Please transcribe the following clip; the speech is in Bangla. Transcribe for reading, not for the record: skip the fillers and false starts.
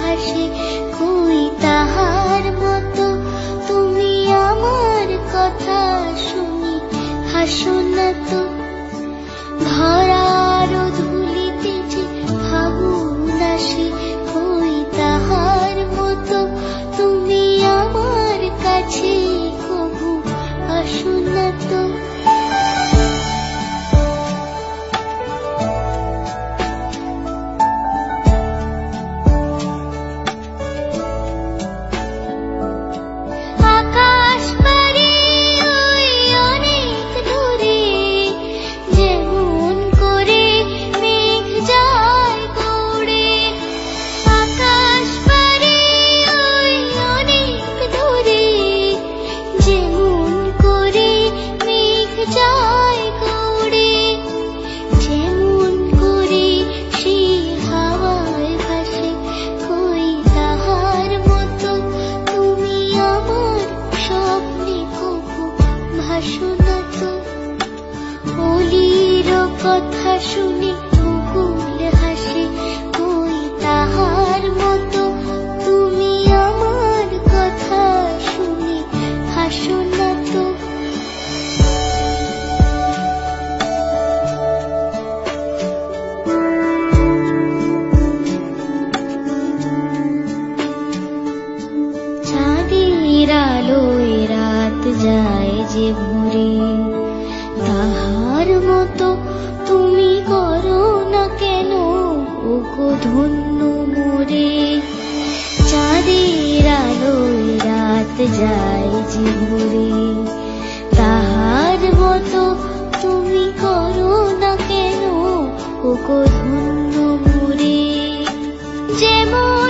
হাসে কই তাহার মতো তুমি আমার কথা শুনি হাসো না তো। ধরার ধুলিতে যে ফাগুন আসে কই তাহার মতো তুমি আমার কাছে কবু আসো না তো। কথা শুনি মুকুল হাসে কই তাহার মতো তুমি আমার কথা শুনি হাসো না তো। চাঁদের আলোয় রাত যায় যে ভরে তাহার মতো তুমি করো না কেন ওগো ধন্য মোরে। চাঁদের আলোয় রাত যায় যে ভরে তাহার মতো তুমি করো না কেন ওগো ধন্য মোরে। যেমন